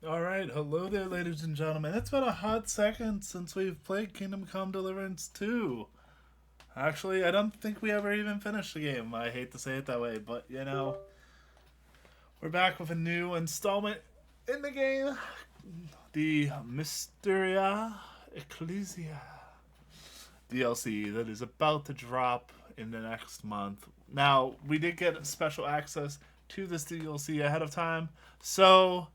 Alright, hello there, ladies and gentlemen. It's been a hot second since we've played Kingdom Come Deliverance 2. Actually, I don't think we ever even finished the game. I hate to say it that way, but we're back with a new installment in the game. The Mysteria Ecclesiae DLC that is about to drop in the next month. Now, we did get special access to this DLC ahead of time, so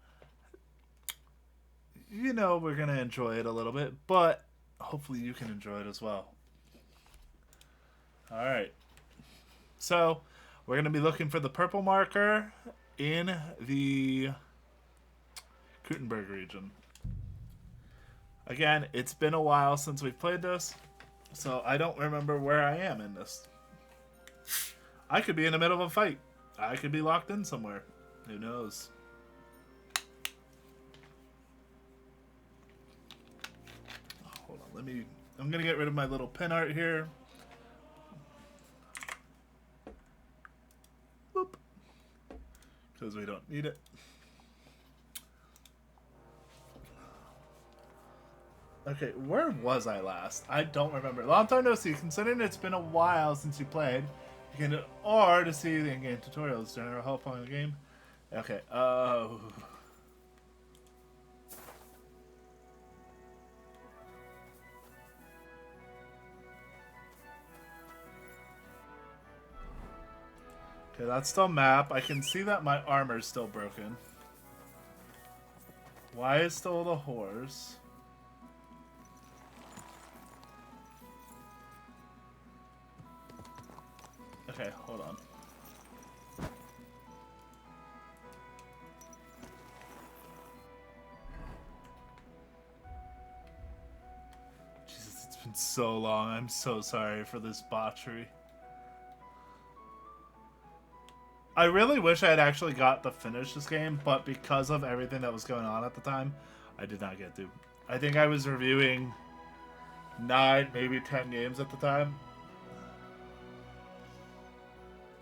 we're going to enjoy it a little bit, but hopefully you can enjoy it as well. All right. So, we're going to be looking for the purple marker in the Kuttenberg region. Again, it's been a while since we've played this, so I don't remember where I am in this. I could be in the middle of a fight. I could be locked in somewhere. Who knows? Hold on, I'm gonna get rid of my little pin art here. Boop. Because we don't need it. Okay, where was I last? I don't remember. Long time no see. Considering it's been a while since you played, you can or to see the in-game tutorials during our help on the game. Okay. Okay, that's still map. I can see that my armor's still broken. Why is still the horse? Okay, hold on. Jesus, it's been so long. I'm so sorry for this botchery. I really wish I had actually got to finish this game, but because of everything that was going on at the time, I did not get to. I think I was reviewing 9, maybe 10 games at the time.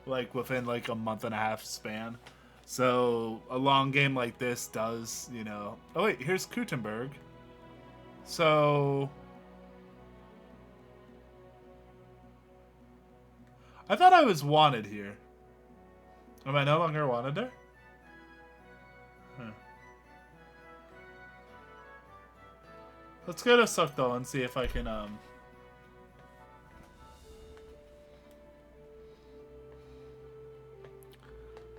Like within like a month and a half span. So a long game like this does, Oh wait, here's Kuttenberg. So I thought I was wanted here. Am I no longer wanted there? Huh. Let's go to Sukdal and see if I can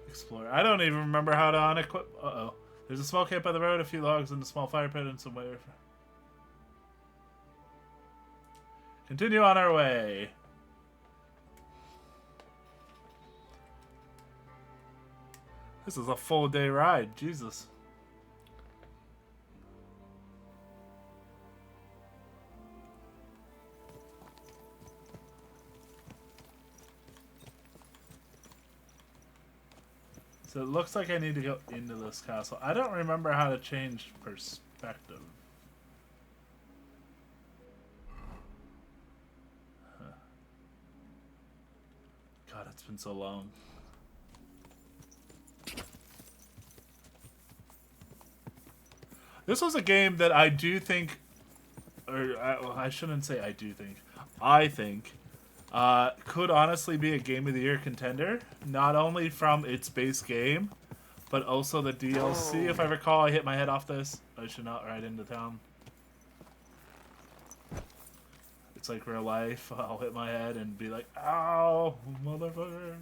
explore. I don't even remember how to unequip. Uh-oh. There's a small camp by the road, a few logs, and a small fire pit, and some way. Continue on our way. This is a full day ride. Jesus. So it looks like I need to go into this castle. I don't remember how to change perspective. Huh. God, it's been so long. This was a game that I do think, or I shouldn't say I do think, I think, could honestly be a Game of the Year contender. Not only from its base game, but also the DLC. If I recall, I hit my head off this. I should not ride into town. It's like real life. I'll hit my head and be like, ow, motherfucker.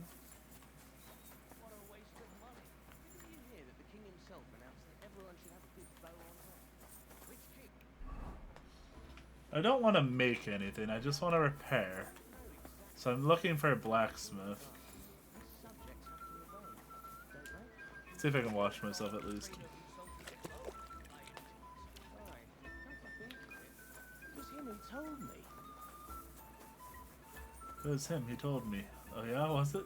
I don't want to make anything, I just want to repair. So I'm looking for a blacksmith. Let's see if I can wash myself at least. It was him, he told me. Oh yeah, was it?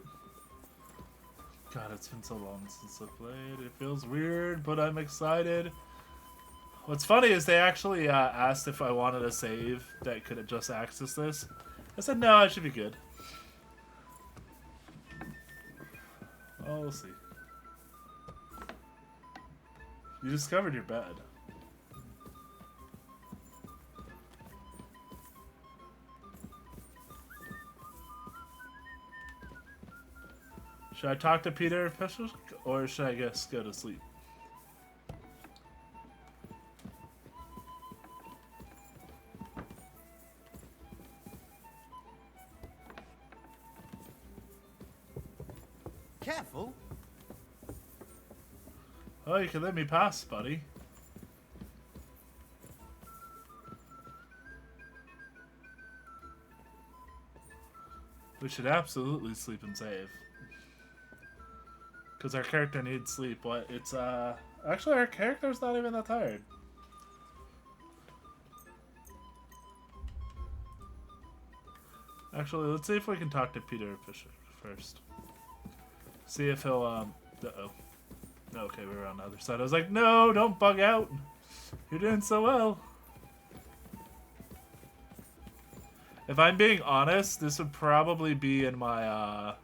God, it's been so long since I played. It feels weird, but I'm excited. What's funny is they actually asked if I wanted a save that could just access this. I said no, I should be good. Oh, we'll see. You discovered your bed. Should I talk to Peter Fisher, or should I just go to sleep? Careful. Oh, you can let me pass, buddy. We should absolutely sleep and save. Because our character needs sleep. What? It's, actually, our character's not even that tired. Actually, let's see if we can talk to Peter Fisher first. See if he'll, uh-oh. Okay, we were on the other side. I was like, no, don't bug out. You're doing so well. If I'm being honest, this would probably be in my,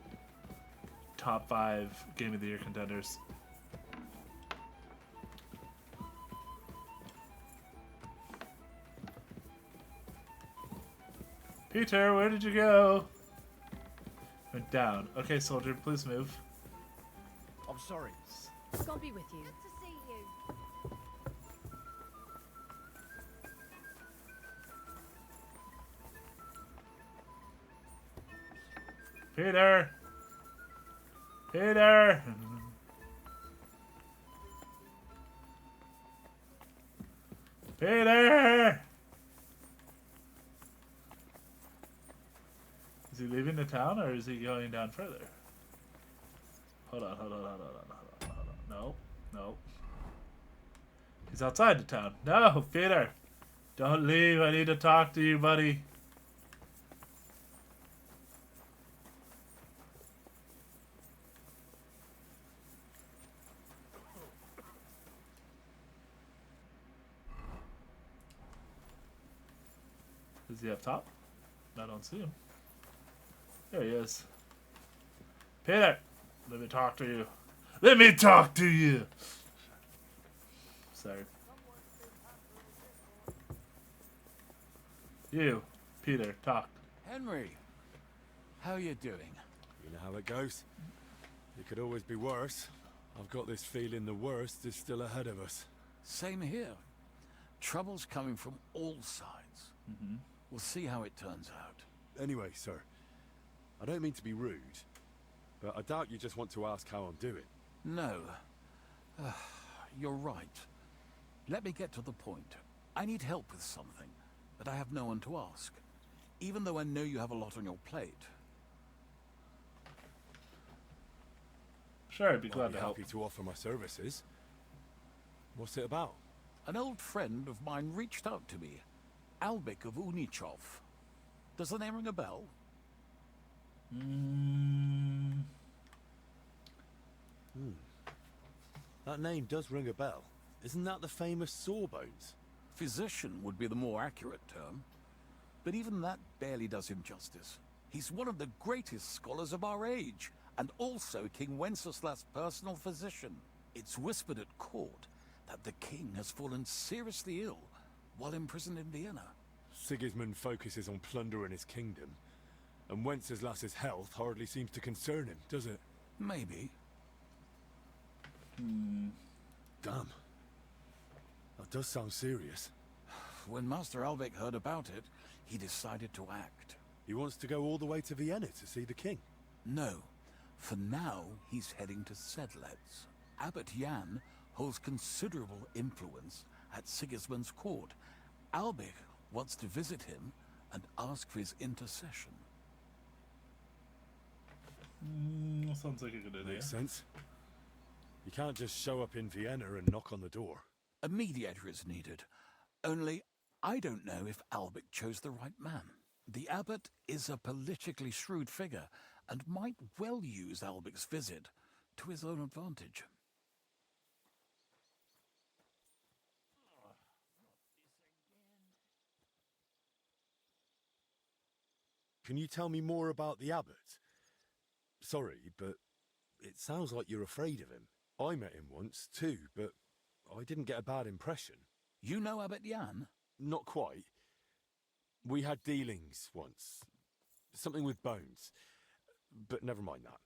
top 5 Game of the Year contenders. Peter, where did you go? Went down. Okay, soldier, please move. I'm sorry. God be with you. Good to see you. Peter! Peter! Peter! Is he leaving the town or is he going down further? Hold on. No. He's outside the town. No, Peter! Don't leave. I need to talk to you, buddy. Is he up top? I don't see him. There he is. Peter! Let me talk to you. Let me talk to you! Sorry. You, Peter, talk. Henry, how you doing? You know how it goes. It could always be worse. I've got this feeling the worst is still ahead of us. Same here. Trouble's coming from all sides. We'll see how it turns out. Anyway, sir, I don't mean to be rude, but I doubt you just want to ask how I'm doing. No. You're right. Let me get to the point. I need help with something, but I have no one to ask. Even though I know you have a lot on your plate. Sure, I'd be I'd glad be to help. happy to offer my services. What's it about? An old friend of mine reached out to me. Albik of Unichov. Does the name ring a bell? That name does ring a bell. Isn't that the famous Sawbones? Physician would be the more accurate term. But even that barely does him justice. He's one of the greatest scholars of our age, and also King Wenceslas's personal physician. It's whispered at court that the king has fallen seriously ill while imprisoned in Vienna. Sigismund focuses on plundering his kingdom, and Wenceslas's health hardly seems to concern him, does it? Maybe. Damn. That does sound serious. When Master Albik heard about it, he decided to act. He wants to go all the way to Vienna to see the king. No. For now, he's heading to Sedlec. Abbot Jan holds considerable influence at Sigismund's court. Albik wants to visit him and ask for his intercession. Sounds like a good idea. Makes sense. You can't just show up in Vienna and knock on the door. A mediator is needed. Only, I don't know if Albik chose the right man. The abbot is a politically shrewd figure and might well use Albik's visit to his own advantage. Can you tell me more about the abbot? Sorry, but it sounds like you're afraid of him. I met him once, too, but I didn't get a bad impression. You know Abbot Jan? Not quite. We had dealings once. Something with bones. But never mind that.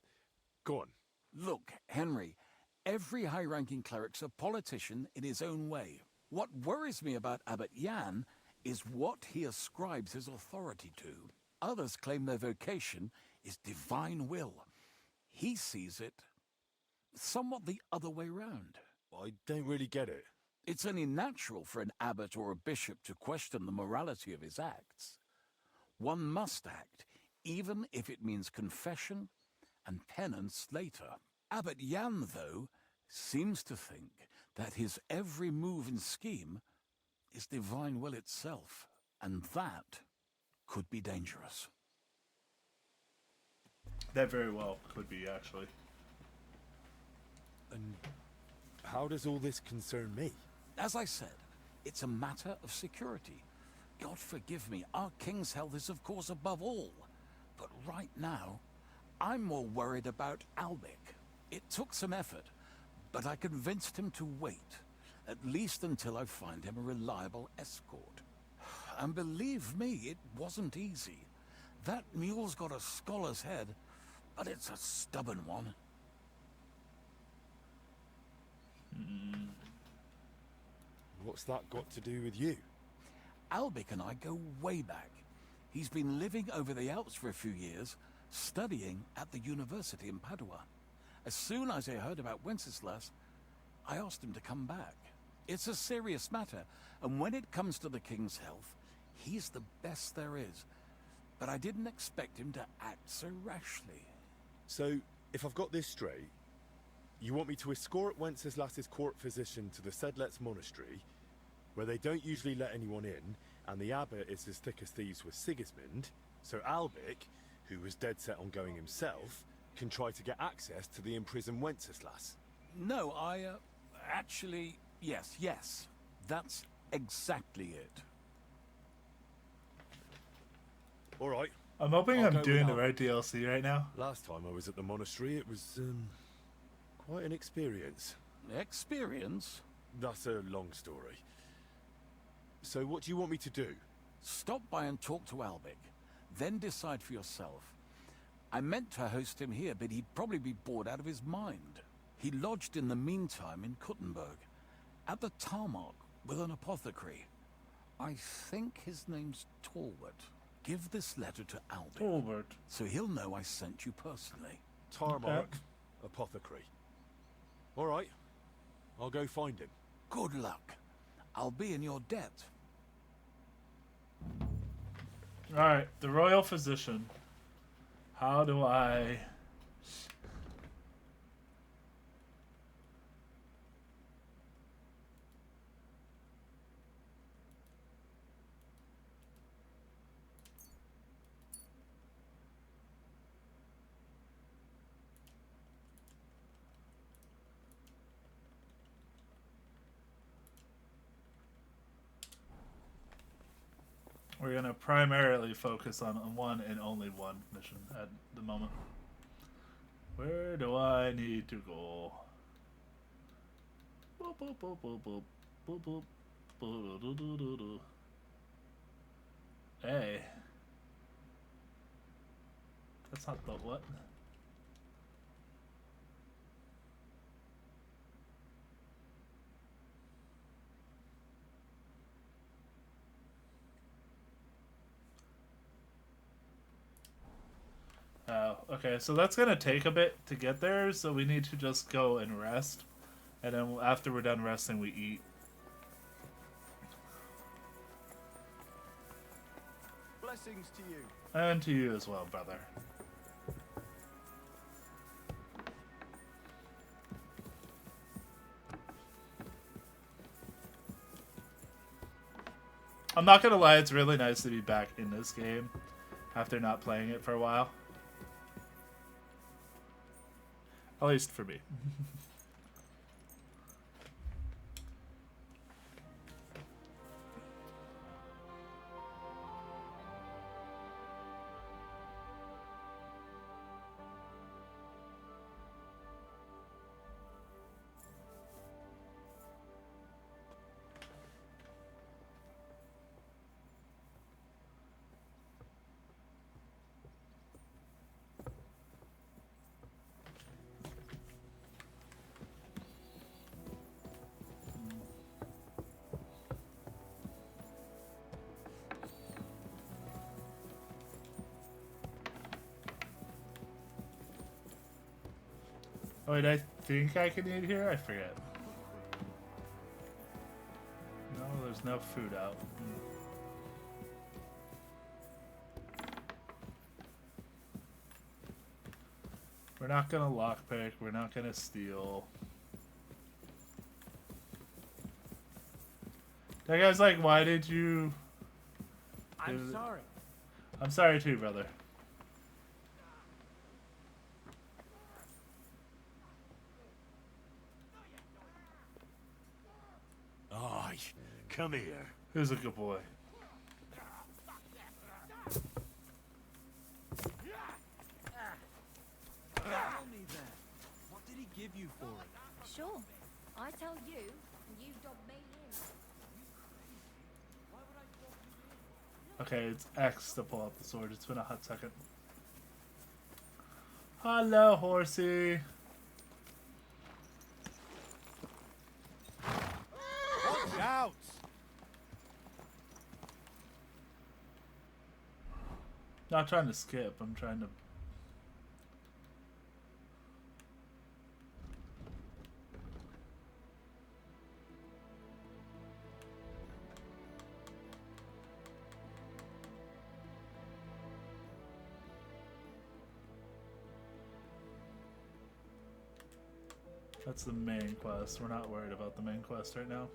Go on. Look, Henry, every high-ranking cleric's a politician in his own way. What worries me about Abbot Jan is what he ascribes his authority to. Others claim their vocation is divine will. He sees it somewhat the other way round. I don't really get it. It's only natural for an abbot or a bishop to question the morality of his acts. One must act, even if it means confession and penance later. Abbot Jan, though, seems to think that his every move and scheme is divine will itself, and that could be dangerous. That very well could be, actually. And how does all this concern me? As I said, it's a matter of security. God forgive me, our king's health is of course above all. But right now, I'm more worried about Albic. It took some effort, but I convinced him to wait, at least until I find him a reliable escort. And believe me, it wasn't easy. That mule's got a scholar's head, but it's a stubborn one. What's that got to do with you? Albic and I go way back. He's been living over the Alps for a few years, studying at the university in Padua. As soon as I heard about Wenceslas, I asked him to come back. It's a serious matter, and when it comes to the king's health, he's the best there is. But I didn't expect him to act so rashly. So, if I've got this straight, you want me to escort Wenceslas's court physician to the Sedlets monastery, where they don't usually let anyone in, and the abbot is as thick as thieves with Sigismund, so Albic, who was dead set on going himself, can try to get access to the imprisoned Wenceslas. No, actually, yes. That's exactly it. All right. I'm hoping I'll I'm go doing the without. right DLC right now. Last time I was at the monastery, it was, quite an experience. Experience? That's a long story. So what do you want me to do? Stop by and talk to Albic, then decide for yourself. I meant to host him here, but he'd probably be bored out of his mind. He lodged in the meantime in Kuttenberg, at the Tarmac with an apothecary. I think his name's Talbot. Give this letter to Albic, Talbot. so he'll know I sent you personally. Tarmac, apothecary. All right. I'll go find him. Good luck. I'll be in your debt. Alright, the royal physician. How do I... We're going to primarily focus on one and only one mission at the moment. Where do I need to go? Boop, boop, boop, boop, boop. Boop, boop. Boop, doo, doo, doo, doo. Hey. That's not the what? Oh, okay, so that's gonna take a bit to get there, so we need to just go and rest. And then after we're done resting, we eat. Blessings to you. And to you as well, brother. I'm not gonna lie, it's really nice to be back in this game after not playing it for a while. At least for me. Oh wait, I think I can eat here? I forget. No, there's no food out. We're not gonna lockpick, we're not gonna steal. That guy's like, why did you... I'm sorry. I'm sorry too, brother. Aye, come here. Who's a good boy? Tell me that. What did he give you for it? Sure. I tell you, and you dob me in. Okay, it's X to pull up the sword. It's been a hot second. Hello, horsey. Watch out! Not trying to skip, I'm trying to... That's the main quest. We're not worried about the main quest right now.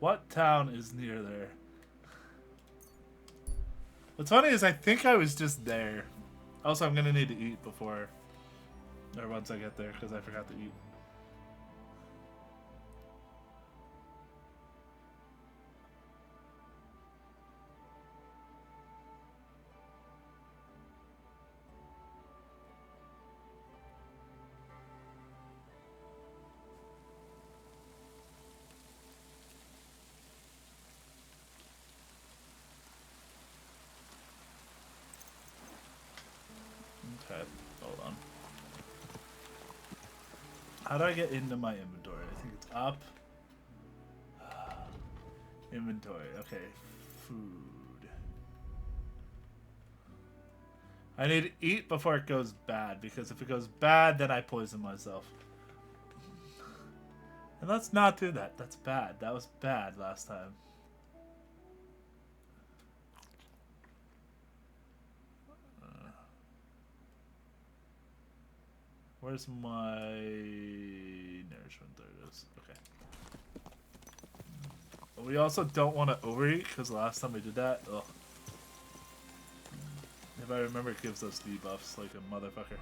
What town is near there? What's funny is I think I was just there. Also, I'm gonna need to eat before, or once I get there, because I forgot to eat. Okay, hold on. How do I get into my inventory? I think it's up. Inventory, okay. Food. I need to eat before it goes bad, because if it goes bad, then I poison myself. And let's not do that. That's bad. That was bad last time. Where's my nourishment? There it is. Okay. We also don't want to overeat, because last time we did that, ugh. If I remember, it gives us debuffs like a motherfucker.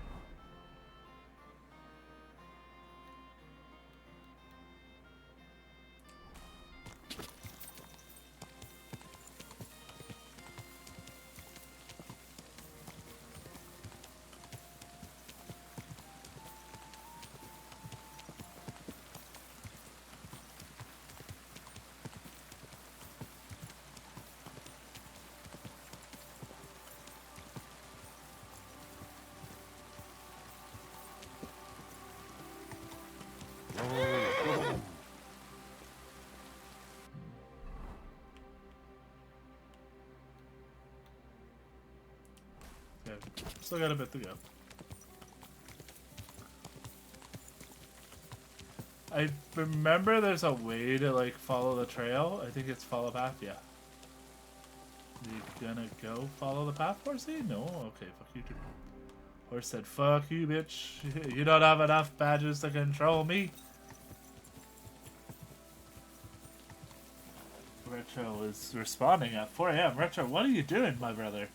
Okay, still got a bit to go. I remember there's a way to like follow the trail. I think it's follow path, yeah. You gonna go follow the path, horsey? No? Okay, fuck you too. Horse said, fuck you, bitch. You don't have enough badges to control me. Retro is responding at 4 AM. Retro, what are you doing, my brother?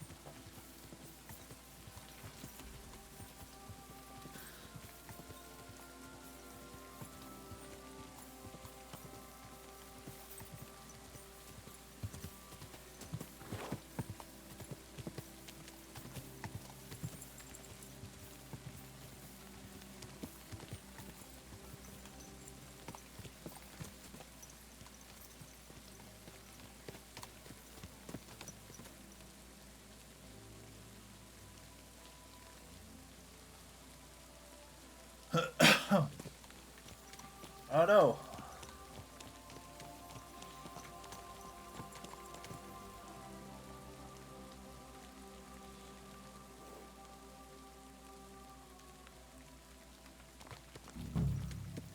Oh no.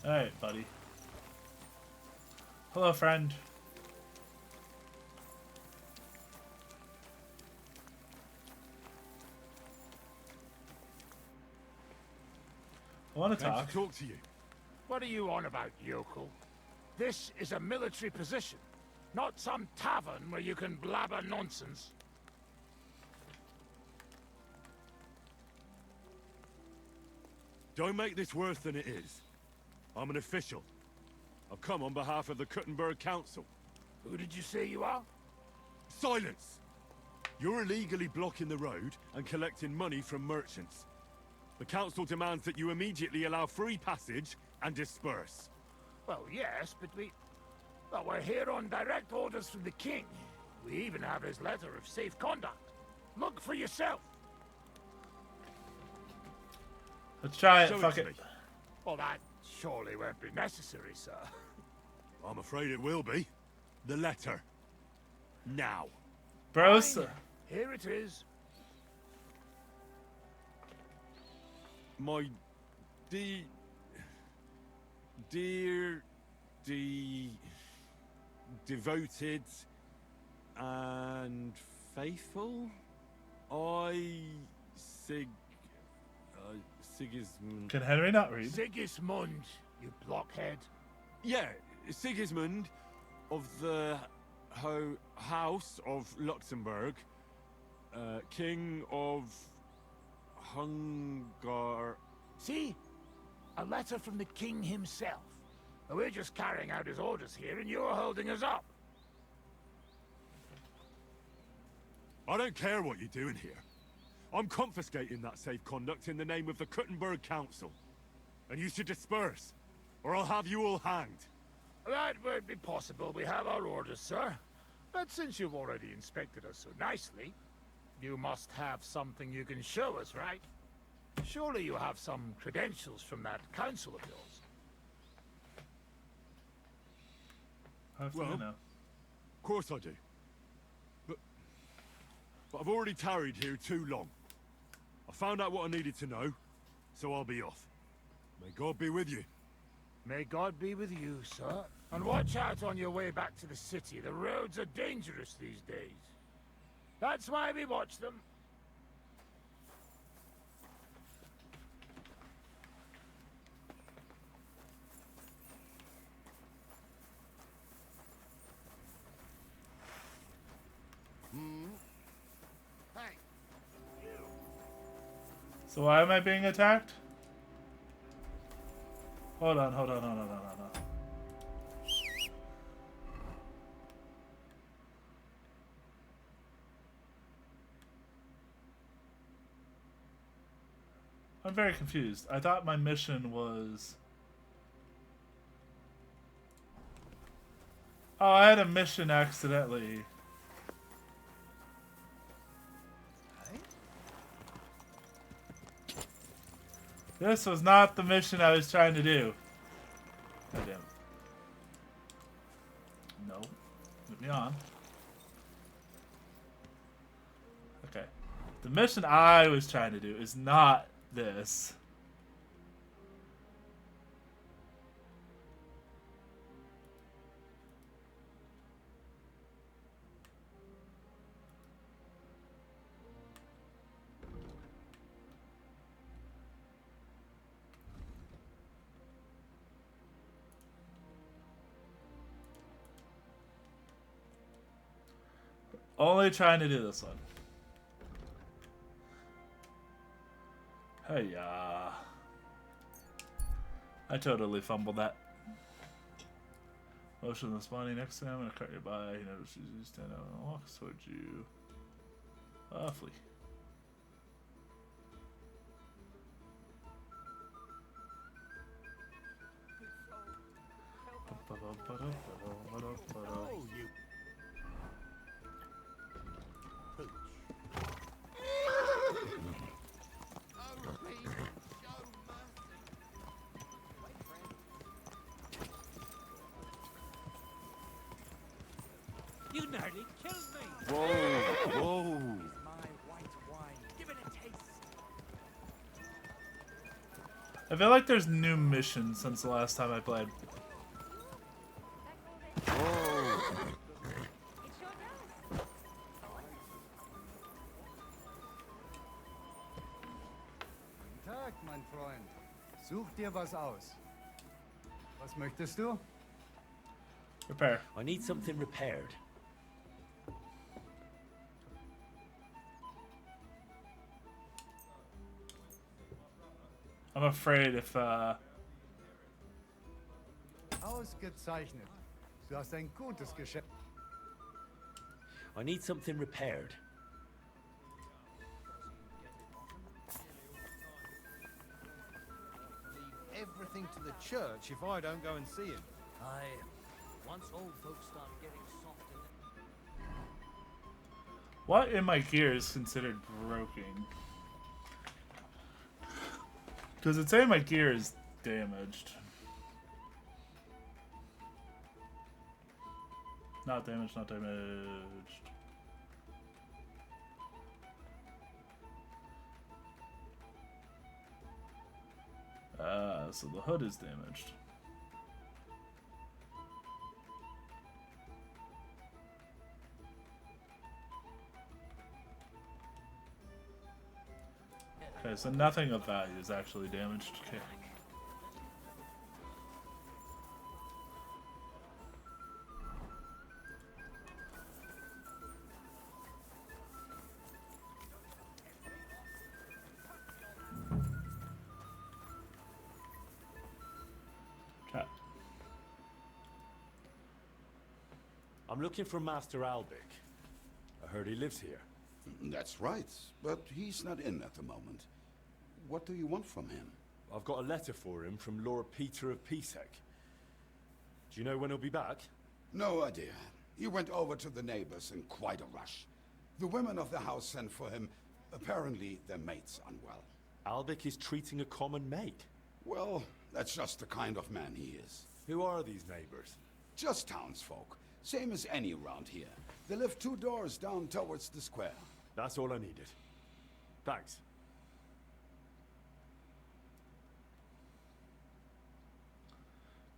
Alright, buddy. Hello, friend. I want to Came talk. to talk to you. What are you on about, yokel? This is a military position, not some tavern where you can blabber nonsense. Don't make this worse than it is. I'm an official. I've come on behalf of the Kuttenberg Council. Who did you say you are? Silence! You're illegally blocking the road and collecting money from merchants. The council demands that you immediately allow free passage and disperse. Well, yes, but well, we're here on direct orders from the king. We even have his letter of safe conduct. Look for yourself. Let's try it. Show Fuck to it. me. Well, that surely won't be necessary, sir. I'm afraid it will be. The letter. Now. Bros. Fine. Here it is. My dear devoted and faithful, Sigismund. Can Henry not read? Sigismund, you blockhead. Yeah, Sigismund of the House of Luxembourg, King of Hungar. See? A letter from the king himself. We're just carrying out his orders here, and you're holding us up. I don't care what you're doing here. I'm confiscating that safe conduct in the name of the Kuttenberg Council. And you should disperse, or I'll have you all hanged. That won't be possible. We have our orders, sir. But since you've already inspected us so nicely, you must have something you can show us, right? Surely you have some credentials from that council of yours. How do Well, you know? Of course I do. But I've already tarried here too long. I found out what I needed to know, so I'll be off. May God be with you. May God be with you, sir. And watch out on your way back to the city. The roads are dangerous these days. That's why we watch them. Hey, you. So why am I being attacked? Hold on. I'm very confused. I thought my mission was... Oh, I had a mission accidentally. This was not the mission I was trying to do. God damn it. No. Put me on. Okay. The mission I was trying to do is not this. Only trying to do this one. Hey, I totally fumbled that. Motion the spawning next to him and cut you by. He notices you stand out and walks towards you. Flee. Oh, you You nearly killed me. Whoa. My white wine. Give it a taste. I feel like there's new missions since the last time I played. Tag, mein Freund. Such dir was aus. Was möchtest du? Repair. I need something repaired. I'm afraid if Ausgezeichnet. Du hast ein gutes Geschäft. I need something repaired. Leave everything to the church if I don't go and see him. Aye. Once old folks start getting soft in what in my gear is considered broken? Does it say my gear is damaged? Not damaged, not damaged. So the hood is damaged. Okay, so nothing of value is actually damaged. Okay. Okay. I'm looking for Master Albic. I heard he lives here. That's right, but he's not in at the moment. What do you want from him? I've got a letter for him from Lord Peter of Pisek. Do you know when he'll be back? No idea. He went over to the neighbors in quite a rush. The women of the house sent for him. Apparently, their mate's unwell. Albic is treating a common mate. Well, that's just the kind of man he is. Who are these neighbors? Just townsfolk. Same as any around here. They live 2 doors down towards the square. That's all I needed. Thanks.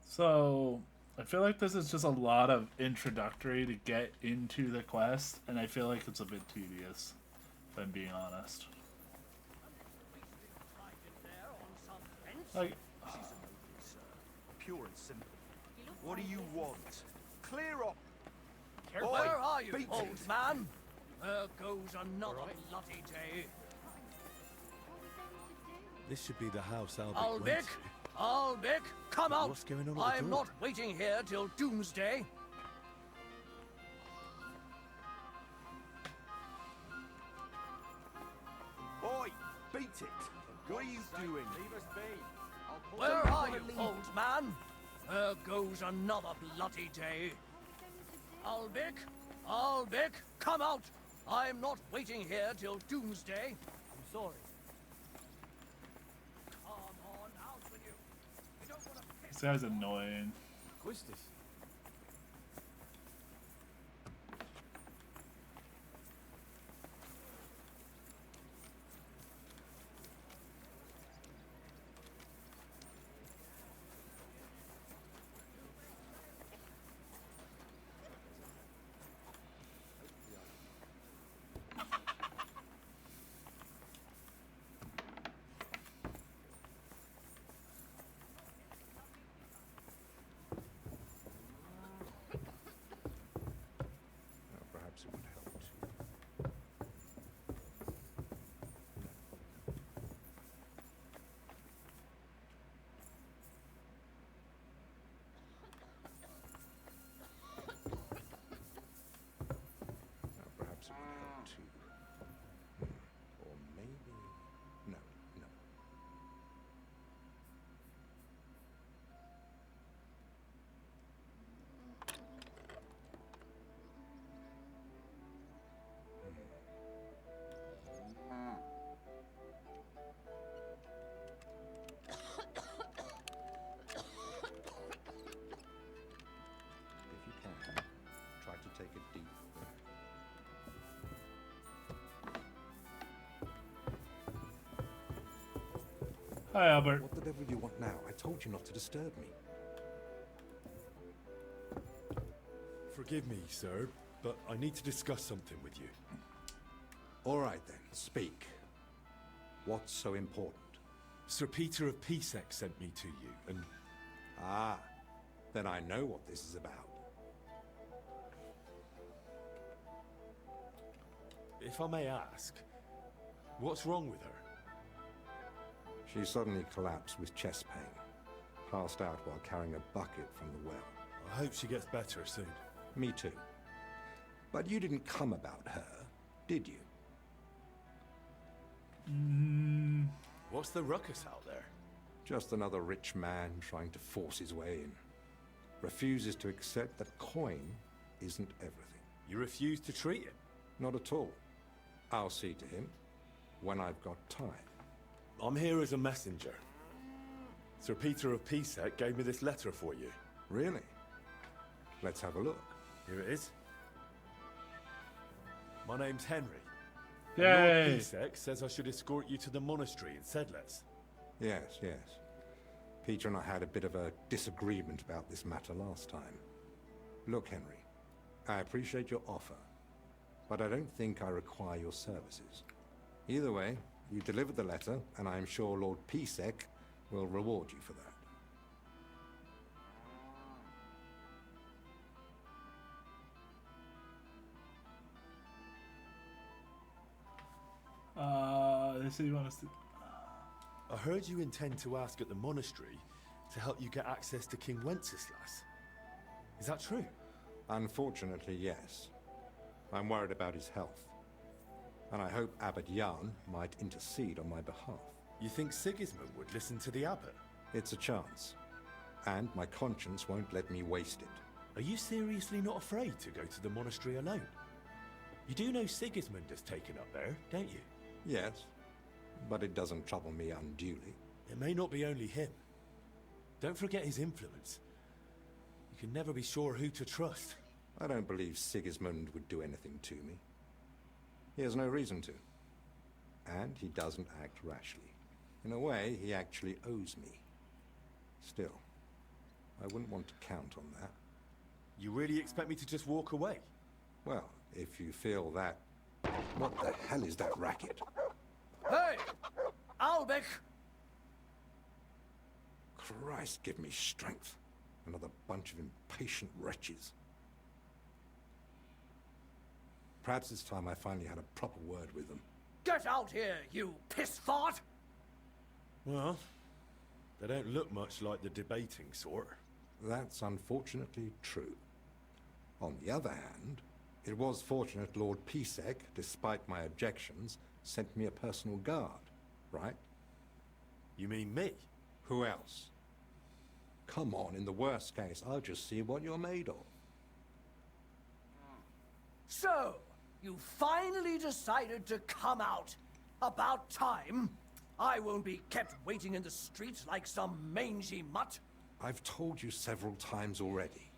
So, I feel like this is just a lot of introductory to get into the quest, and I feel like it's a bit tedious, if I'm being honest. Like, Pure and simple. What do you want? Clear up! Where are you, beat old it. man? There goes another bloody day. This should be the house Albic Albic! went to. Albic! Come out! What's going on at the I'm door? not waiting here till doomsday. Oi! Beat it! What are you doing? Leave us be. Where are you, old man? There goes another bloody day. Albic! Albic! Come out! I'm not waiting here till doomsday. I'm sorry. Come on, out with you. You don't want to this guy's annoying. Quistis. Hi, Albert. What the devil do you want now? I told you not to disturb me. Forgive me, sir, but I need to discuss something with you. All right then, speak. What's so important? Sir Peter of Pisek sent me to you, and... Ah, then I know what this is about. If I may ask, what's wrong with her? She suddenly collapsed with chest pain. Passed out while carrying a bucket from the well. I hope she gets better soon. Me too. But you didn't come about her, did you? What's the ruckus out there? Just another rich man trying to force his way in. Refuses to accept that coin isn't everything. You refuse to treat him? Not at all. I'll see to him when I've got time. I'm here as a messenger. Sir Peter of Pisek gave me this letter for you. Really? Let's have a look. Here it is. My name's Henry. Yay! Lord Pisek says I should escort you to the monastery in Sedlitz. Yes, yes. Peter and I had a bit of a disagreement about this matter last time. Look, Henry, I appreciate your offer, but I don't think I require your services. Either way, you delivered the letter, and I am sure Lord Pisek will reward you for that. They say you want us to... I heard you intend to ask at the monastery to help you get access to King Wenceslas. Is that true? Unfortunately, yes. I'm worried about his health. And I hope Abbot Jan might intercede on my behalf. You think Sigismund would listen to the abbot? It's a chance. And my conscience won't let me waste it. Are you seriously not afraid to go to the monastery alone? You do know Sigismund is taken up there, don't you? Yes, but it doesn't trouble me unduly. It may not be only him. Don't forget his influence. You can never be sure who to trust. I don't believe Sigismund would do anything to me. He has no reason to. And he doesn't act rashly. In a way, he actually owes me. Still, I wouldn't want to count on that. You really expect me to just walk away? Well, if you feel that... What the hell is that racket? Hey! Albec! Christ, give me strength. Another bunch of impatient wretches. Perhaps it's time I finally had a proper word with them. Get out here, you piss fart! Well, they don't look much like the debating sort. That's unfortunately true. On the other hand, it was fortunate Lord Pisek, despite my objections, sent me a personal guard, right? You mean me? Who else? Come on, in the worst case, I'll just see what you're made of. So, you finally decided to come out. About time. I won't be kept waiting in the streets like some mangy mutt. I've told you several times already.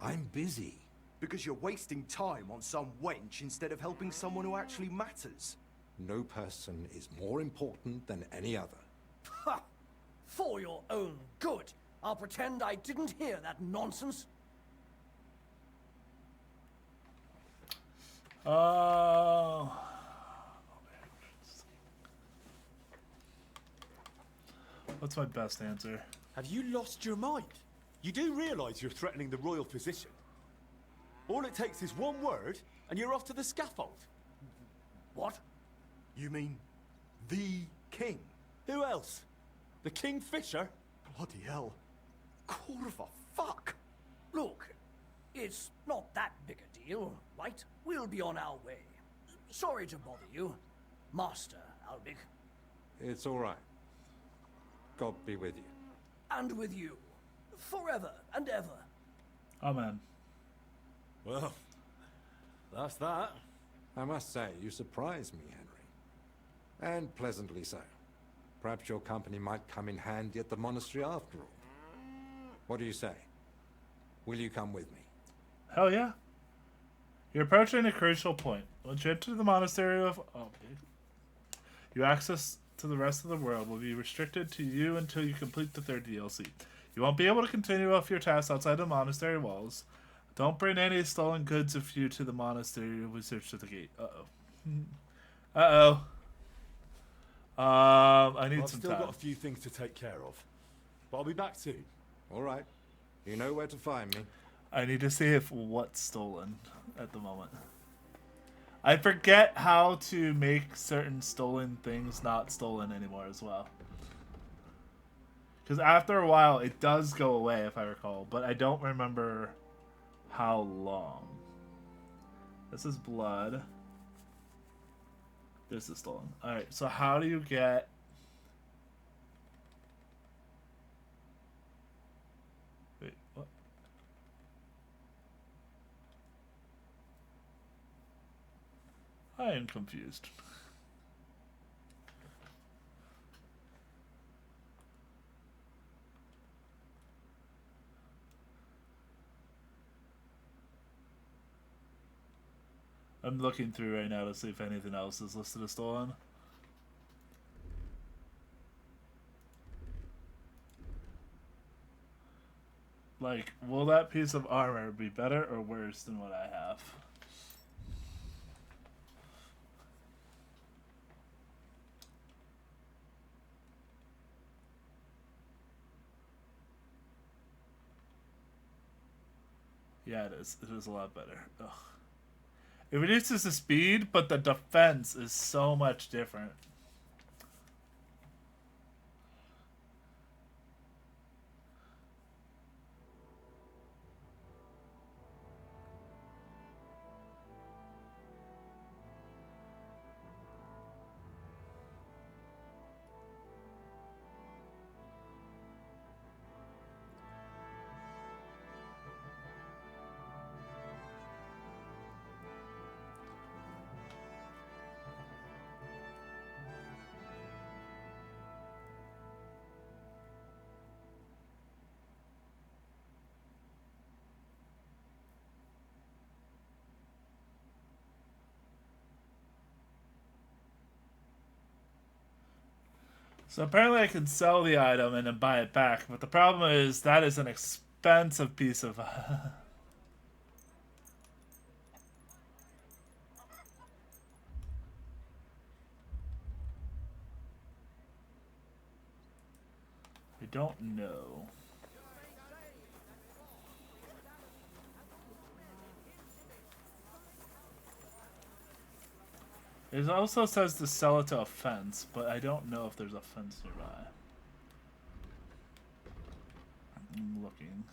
I'm busy. Because you're wasting time on some wench instead of helping someone who actually matters. No person is more important than any other. Ha! For your own good, I'll pretend I didn't hear that nonsense. What's my best answer? Have you lost your mind? You do realize you're threatening the royal position? All it takes is one word, and you're off to the scaffold. What? You mean the king? Who else? The Kingfisher? Bloody hell. Corva, fuck! Look, it's not that big a deal, right? We'll be on our way. Sorry to bother you, Master Albic. It's all right. God be with you. And with you. Forever and ever. Amen. Well, that's that. I must say, you surprise me, Henry. And pleasantly so. Perhaps your company might come in handy at the monastery after all. What do you say? Will you come with me? Hell yeah. You're approaching a crucial point. Once you enter the monastery of... you access to the rest of the world will be restricted to you until you complete the 3rd DLC. You won't be able to continue with your tasks outside the monastery walls. Don't bring any stolen goods with you to the monastery. We search at the gate. Uh-oh. I need I've some still time. got a few things to take care of, but I'll be back soon. All right. You know where to find me. I need to see if what's stolen at the moment. I forget how to make certain stolen things not stolen anymore as well. Because after a while, it does go away, if I recall. But I don't remember how long. This is blood. This is stolen. Alright, so how do you get... Wait, what? I am confused. I'm looking through right now to see if anything else is listed as stolen. Like, will that piece of armor be better or worse than what I have? Yeah, it is. It is a lot better. Ugh. It reduces the speed, but the defense is so much different. So apparently I can sell the item and then buy it back, but the problem is that is an expensive piece of... I don't know. It also says to sell it to a fence, but I don't know if there's a fence nearby. I'm looking.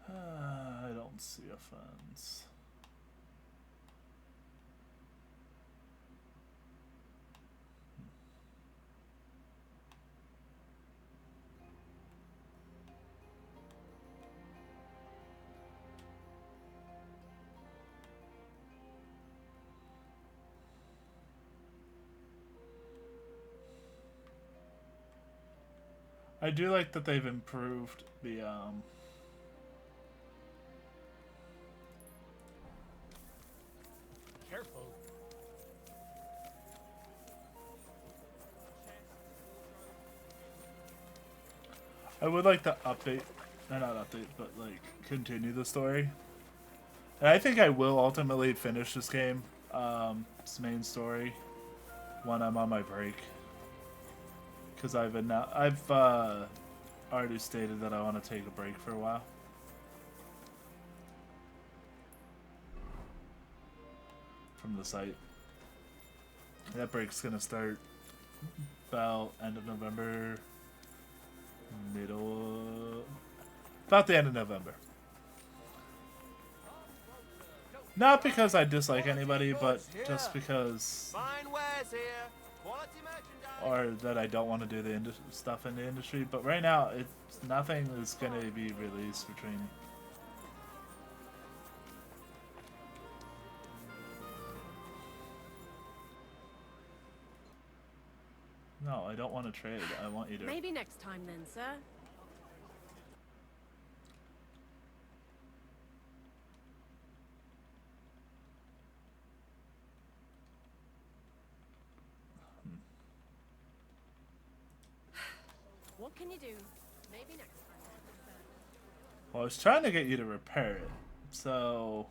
I don't see a fence. I do like that they've improved the Careful. I would like to update, or not update, but like continue the story. And I think I will ultimately finish this game, its main story, when I'm on my break. Because I've already stated that I want to take a break for a while. From the site. That break's gonna start about end of November, about the end of November. Not because I dislike anybody, but just because, or that I don't want to do the stuff in the industry. But right now, nothing is going to be released for training. No, I don't want to trade. I want you to... Maybe next time then, sir. What can you do? Maybe next time. Well, I was trying to get you to repair it, so...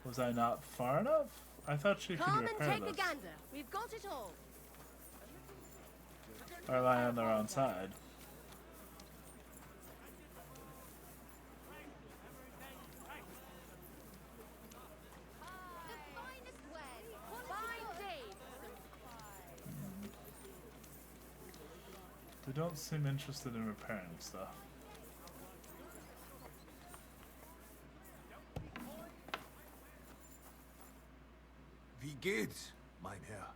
Was I not far enough? I thought she could Come repair and take this. a gander. We've got it all. Or am I on the wrong side? The finest way. Fine day. They don't seem interested in repairing stuff. Wie geht's, mein Herr?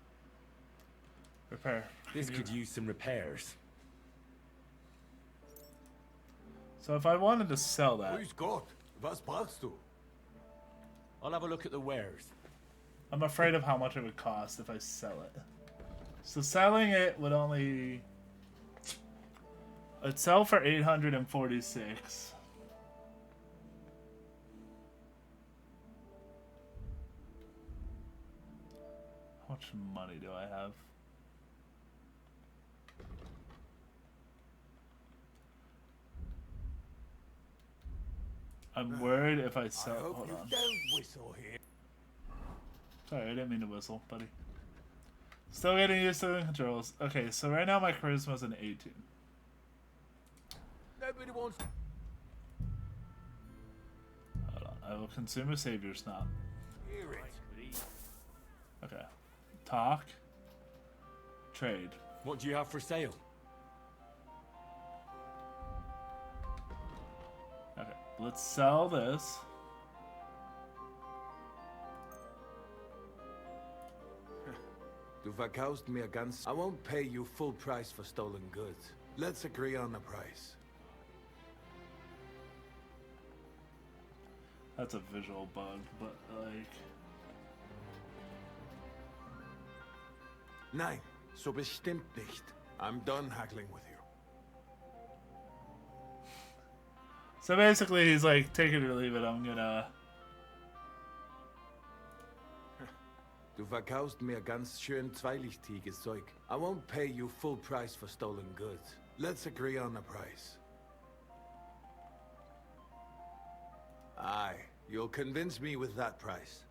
Repair. This could use some repairs. So if I wanted to sell that, Grüß Gott, was brauchst du? I'll have a look at the wares. I'm afraid of how much it would cost if I sell it. So selling it would only... It'd sell for 846. How much money do I have? I'm worried if I sell. Hold on. Don't whistle here. Sorry, I didn't mean to whistle, buddy. Still getting used to the controls. Okay, so right now my charisma's an 18. Nobody wants. Hold on. I will consume a savior snot. Hear it. Okay. Talk. Trade. What do you have for sale? Okay, let's sell this. Du verkaufst mir ganz. I won't pay you full price for stolen goods. Let's agree on the price. That's a visual bug, but like... Nein, so bestimmt nicht. I'm done haggling with you. So basically he's like, take it or leave it, I'm gonna... Du verkaufst mir ganz schön zweilichtiges Zeug. I won't pay you full price for stolen goods. Let's agree on the price. Aye, you'll convince me with that price.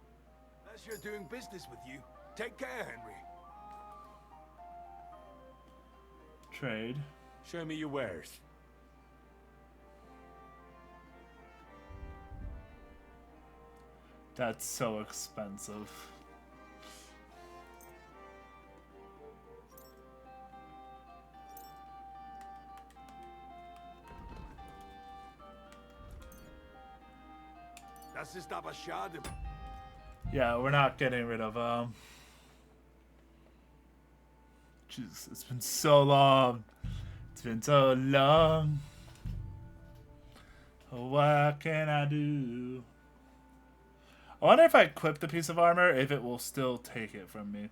Pleasure doing business with you. Take care, Henry. Trade. Show me your wares. That's so expensive. Das ist aber schade. Yeah, we're not getting rid of Jesus, it's been so long. It's been so long. What can I do? I wonder if I equip the piece of armor, if it will still take it from me.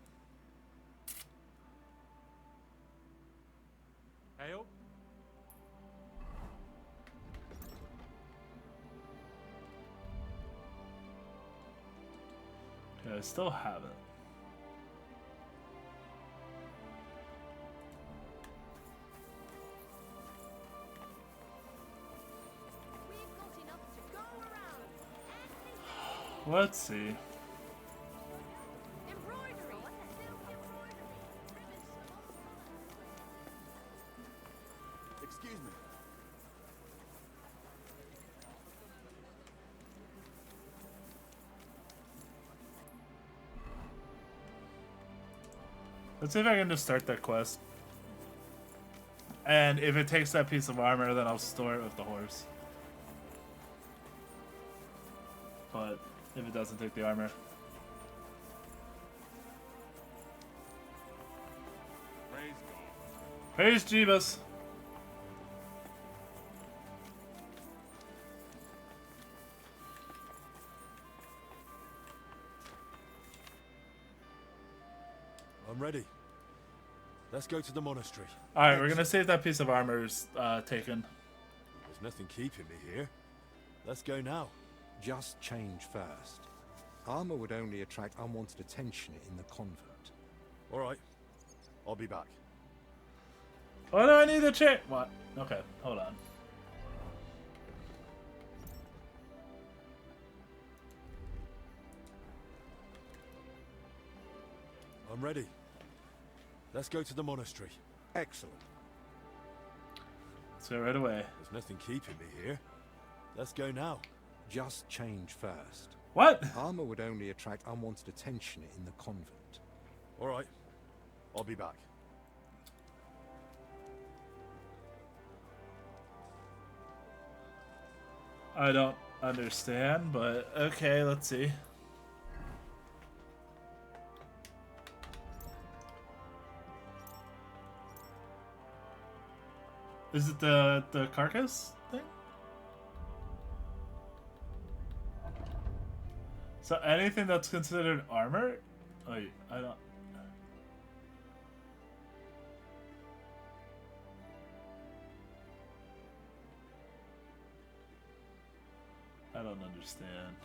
Hail. Okay, I still have it. Let's see. Excuse me. Let's see if I can just start that quest. And if it takes that piece of armor, then I'll store it with the horse. But if it doesn't take the armor. Praise Jeebus! I'm ready. Let's go to the monastery. Alright, we're gonna see if that piece of armor is taken. There's nothing keeping me here. Let's go now. Just change first. Armor would only attract unwanted attention in the convent. All right. I'll be back. Why do I need a chair? What? Okay, hold on. I'm ready. Let's go to the monastery. Excellent. Let's go right away. There's nothing keeping me here. Let's go now. Just change first. What? Armor would only attract unwanted attention in the convent. All right. I'll be back. I don't understand, but okay, let's see. Is it the carcass thing? So anything that's considered armor? Wait, I don't understand.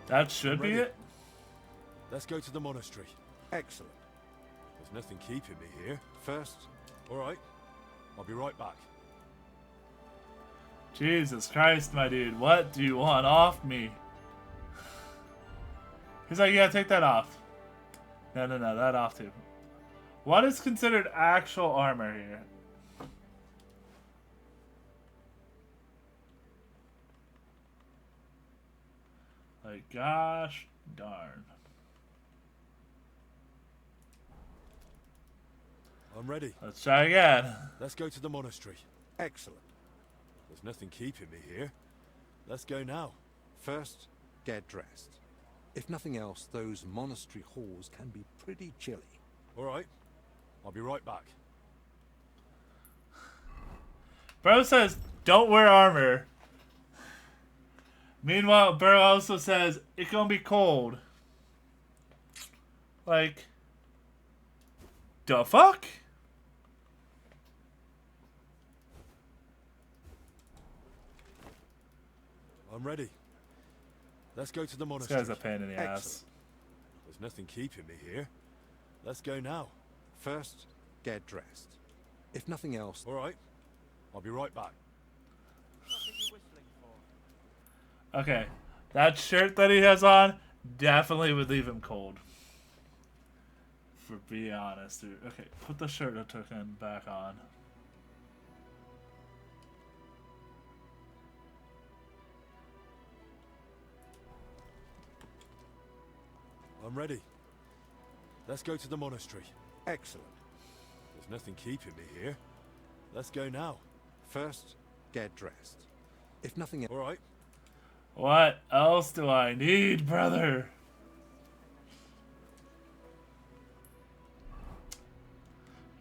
That should be it. Let's go to the monastery. Excellent. There's nothing keeping me here. First. All right. I'll be right back. Jesus Christ, my dude. What do you want off me? He's like, yeah, take that off. No, that off too. What is considered actual armor here? Like, gosh darn. I'm ready. Let's try again. Let's go to the monastery. Excellent. There's nothing keeping me here. Let's go now. First, get dressed. If nothing else, those monastery halls can be pretty chilly. All right. I'll be right back. Bro says, don't wear armor. Meanwhile, Bro also says, it's gonna be cold. Like, the fuck? I'm ready. Let's go to the monastery. This guy's a pain in the ass. There's nothing keeping me here. Let's go now. First, get dressed. If nothing else... All right. I'll be right back. Okay. That shirt that he has on definitely would leave him cold. For being honest, dude. Okay, put the shirt I took in back on. I'm ready. Let's go to the monastery. Excellent. There's nothing keeping me here. Let's go now. First, get dressed. If nothing else... All right. What else do I need, brother?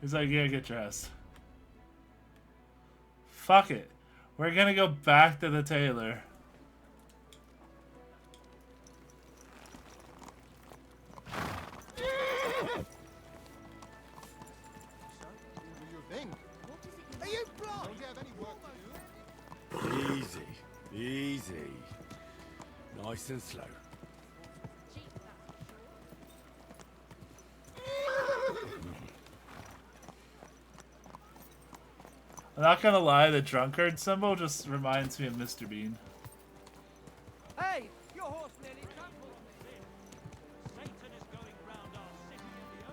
He's like, yeah, get dressed. Fuck it. We're gonna go back to the tailor. Easy. Easy. Nice and slow. I'm not gonna lie, the drunkard symbol just reminds me of Mr. Bean. Hey, your horse nearly trampled me. Satan is going round our city in the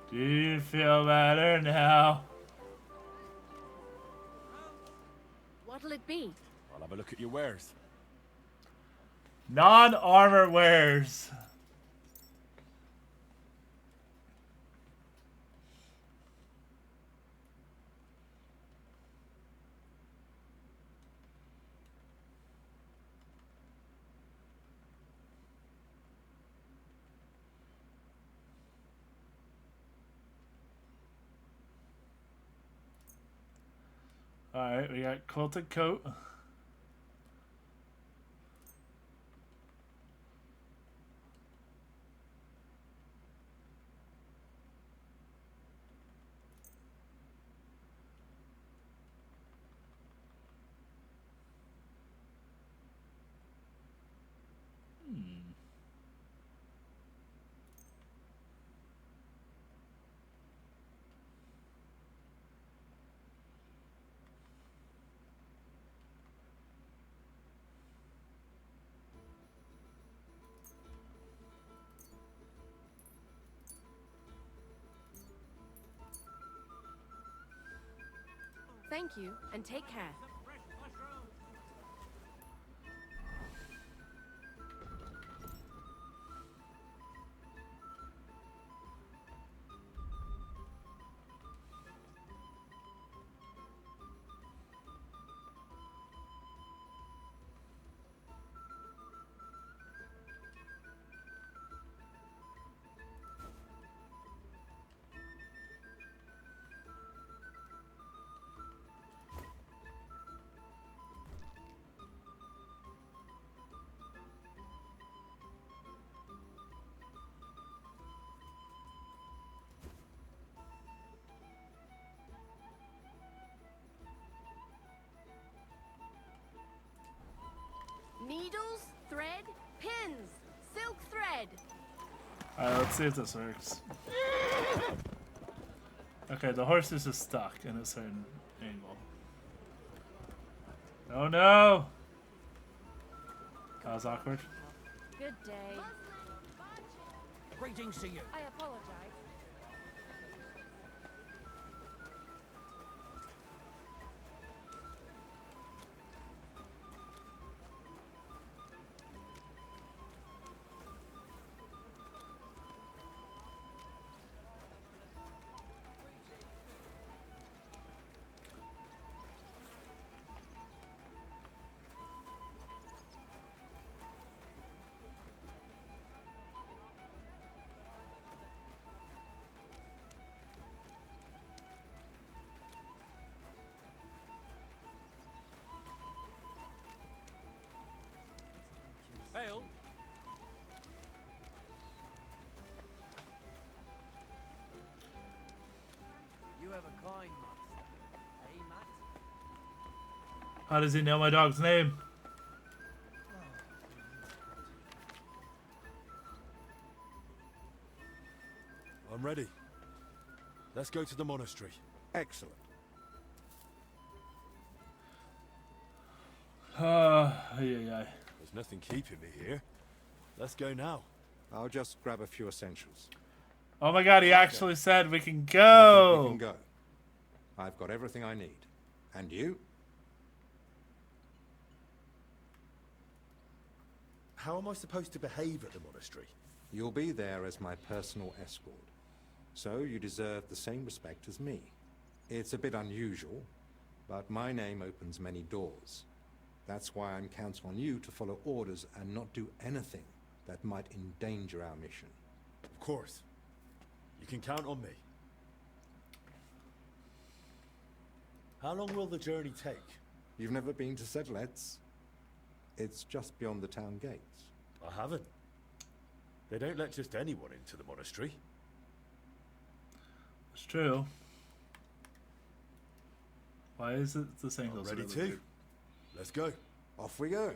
Do you feel better now? What'll it be? I'll have a look at your wares. Non-armor wares. Alright, we got quilted coat. Thank you, and take care. Needles, thread, pins, silk thread. Alright, let's see if this works. Okay, the horse is just stuck in a certain angle. Oh no! That was awkward. Good day. Greetings to you. I apologize. Hail. You have a kind master. Hey, Matt? How does he know my dog's name? I'm ready. Let's go to the monastery. Excellent. Yeah. There's nothing keeping me here. Let's go now. I'll just grab a few essentials. Oh my god, he actually said we can I think go! we can go. I've got everything I need. And you? How am I supposed to behave at the monastery? You'll be there as my personal escort. So you deserve the same respect as me. It's a bit unusual, but my name opens many doors. That's why I'm counting on you to follow orders and not do anything that might endanger our mission. Of course. You can count on me. How long will the journey take? You've never been to Sedlets? It's just beyond the town gates. I haven't. They don't let just anyone into the monastery. It's true. Why is it the same? I'm ready too. Let's go. Off we go.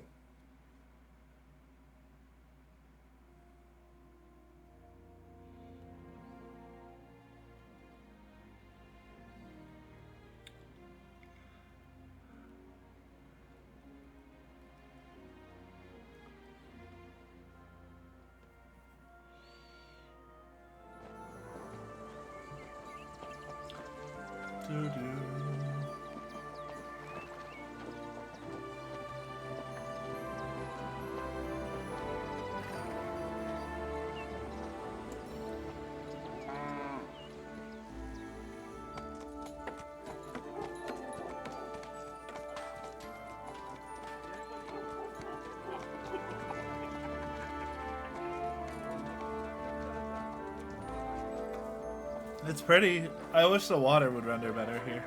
It's pretty. I wish the water would render better here.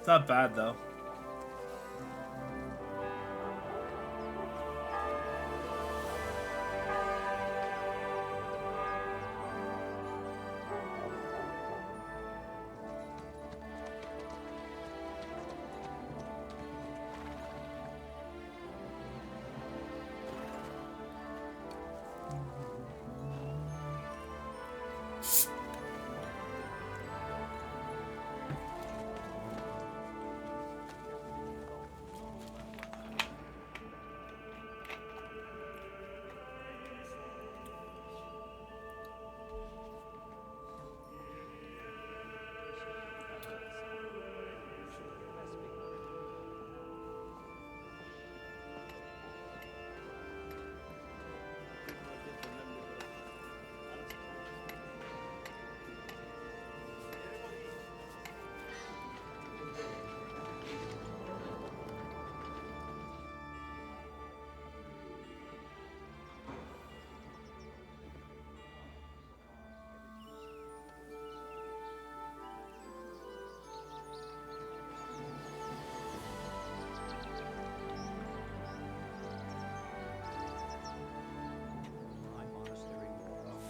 It's not bad though.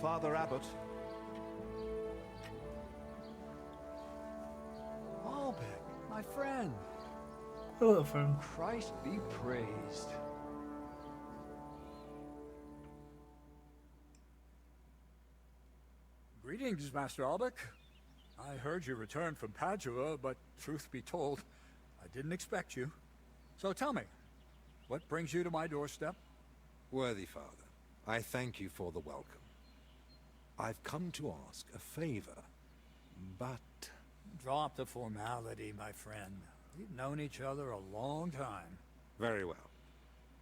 Father Abbot. Albeck, my friend. Hello, friend. Christ be praised. Greetings, Master Albeck. I heard you returned from Padua, but truth be told, I didn't expect you. So tell me, what brings you to my doorstep? Worthy Father, I thank you for the welcome. I've come to ask a favor, but... Drop the formality, my friend. We've known each other a long time. Very well.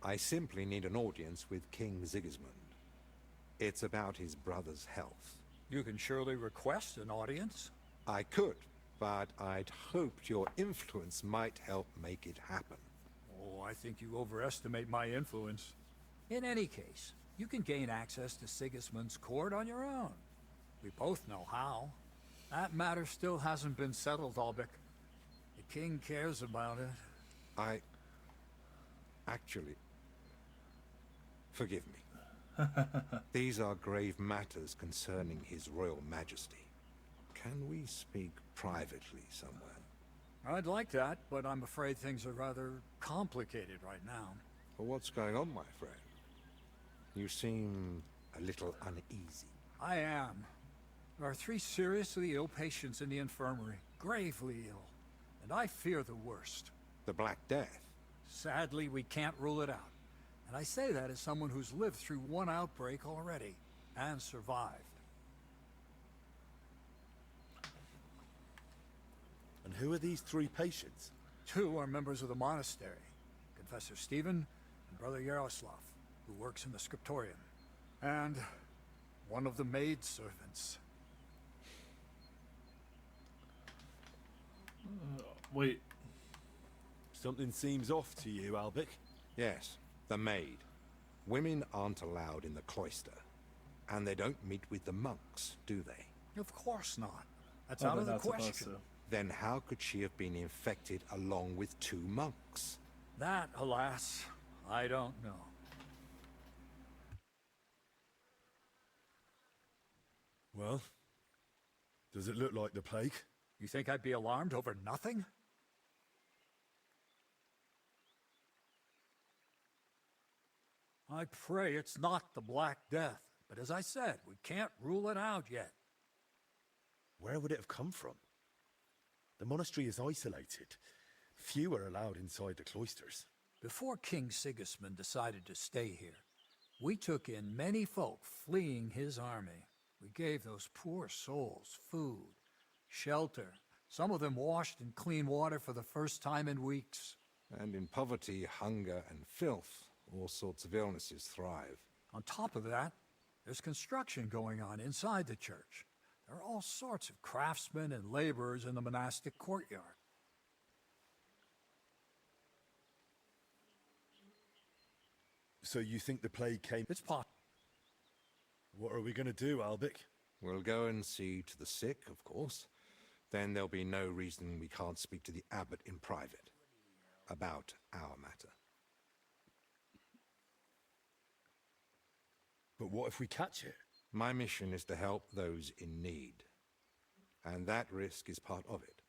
I simply need an audience with King Sigismund. It's about his brother's health. You can surely request an audience. I could, but I'd hoped your influence might help make it happen. Oh, I think you overestimate my influence. In any case, you can gain access to Sigismund's court on your own. We both know how. That matter still hasn't been settled, Albeck. The king cares about it. Actually... Forgive me. These are grave matters concerning his royal majesty. Can we speak privately somewhere? I'd like that, but I'm afraid things are rather complicated right now. Well, what's going on, my friend? You seem a little uneasy. I am. There are 3 seriously ill patients in the infirmary, gravely ill, and I fear the worst. The Black Death? Sadly, we can't rule it out. And I say that as someone who's lived through one outbreak already, and survived. And who are these 3 patients? 2 are members of the monastery, Confessor Stephen and Brother Yaroslav, who works in the scriptorium, and one of the maidservants. Wait. Something seems off to you, Albeck. Yes, the maid. Women aren't allowed in the cloister. And they don't meet with the monks, do they? Of course not. That's out of the question. Then how could she have been infected along with 2 monks? That, alas, I don't know. Well, does it look like the plague? You think I'd be alarmed over nothing? I pray it's not the Black Death, but as I said, we can't rule it out yet. Where would it have come from? The monastery is isolated. Few are allowed inside the cloisters. Before King Sigismund decided to stay here, we took in many folk fleeing his army. We gave those poor souls food, shelter. Some of them washed in clean water for the first time in weeks. And in poverty, hunger, and filth, all sorts of illnesses thrive. On top of that, there's construction going on inside the church. There are all sorts of craftsmen and laborers in the monastic courtyard. So you think the plague came... It's possible. What are we going to do, Albeck? We'll go and see to the sick, of course. Then there'll be no reason we can't speak to the abbot in private about our matter. But what if we catch it? My mission is to help those in need, and that risk is part of it.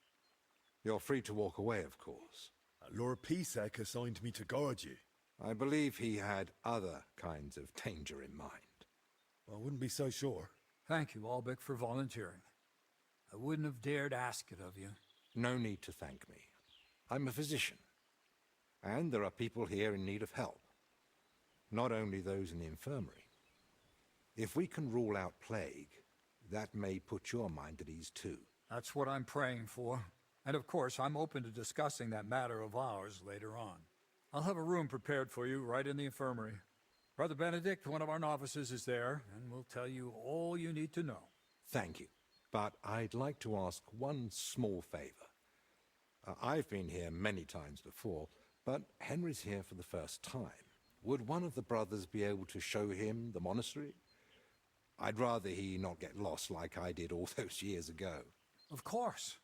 You're free to walk away, of course. Lord Pisek assigned me to guard you. I believe he had other kinds of danger in mind. I wouldn't be so sure. Thank you, Albic, for volunteering. I wouldn't have dared ask it of you. No need to thank me. I'm a physician, and there are people here in need of help. Not only those in the infirmary. If we can rule out plague, that may put your mind at ease too. That's what I'm praying for. And of course, I'm open to discussing that matter of ours later on. I'll have a room prepared for you right in the infirmary. Brother Benedict, one of our novices, is there, and will tell you all you need to know. Thank you. But I'd like to ask one small favor. I've been here many times before, but Henry's here for the first time. Would one of the brothers be able to show him the monastery? I'd rather he not get lost like I did all those years ago. Of course.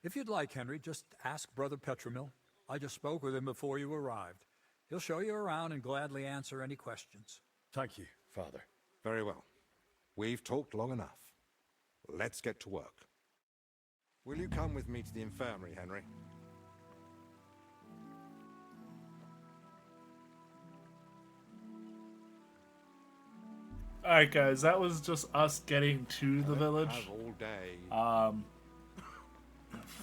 If you'd like, Henry, just ask Brother Petramil. I just spoke with him before you arrived. He'll show you around and gladly answer any questions. Thank you, Father. Very well. We've talked long enough. Let's get to work. Will you come with me to the infirmary, Henry? Alright guys, that was just us getting to the village. Have all day.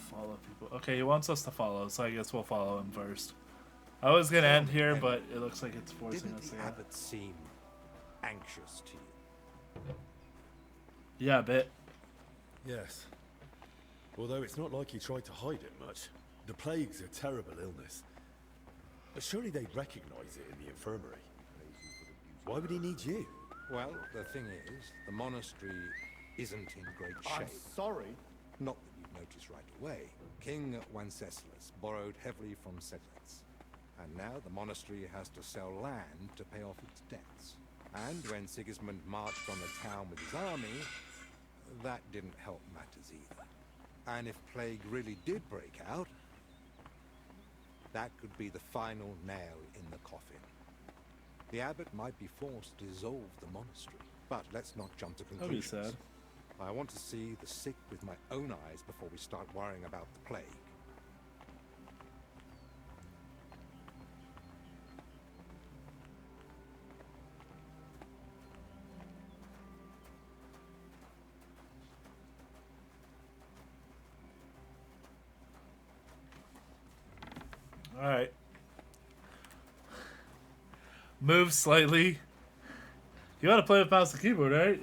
Follow people. Okay, he wants us to follow, so I guess we'll follow him first. I was gonna end here, but it looks like it's forcing us to. Didn't the abbot seem anxious to you? Yeah, a bit. Yes. Although it's not like he tried to hide it much. The plague's a terrible illness. But surely they'd recognize it in the infirmary. Why would he need you? Well, the thing is, the monastery isn't in great shape. I'm sorry. Not that you've noticed right away. King Wenceslas borrowed heavily from settlers. And now the monastery has to sell land to pay off its debts. And when Sigismund marched on the town with his army, that didn't help matters either. And if plague really did break out, that could be the final nail in the coffin. The abbot might be forced to dissolve the monastery. But let's not jump to conclusions. That'd be sad. I want to see the sick with my own eyes before we start worrying about the plague. Alright. Move slightly. You want to play with mouse and keyboard, right?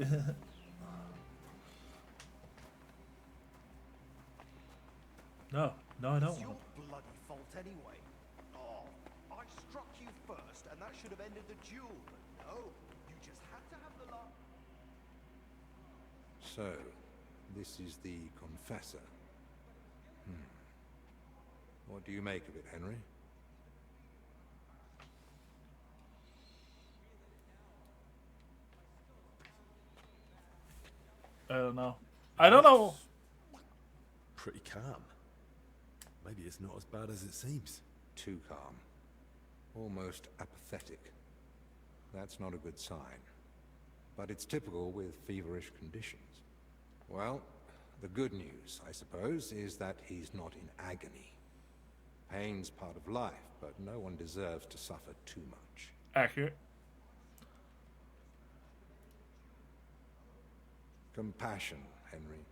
No, I don't. It's your bloody fault anyway. Oh, I struck you first, and that should have ended the duel. But no, you just had to have the luck. So, this is the confessor. What do you make of it, Henry? I don't know. I don't know. Pretty calm. Maybe it's not as bad as it seems. Too calm. Almost apathetic. That's not a good sign. But it's typical with feverish conditions. Well, the good news, I suppose, is that he's not in agony. Pain's part of life, but no one deserves to suffer too much. Accurate. Compassion, Henry,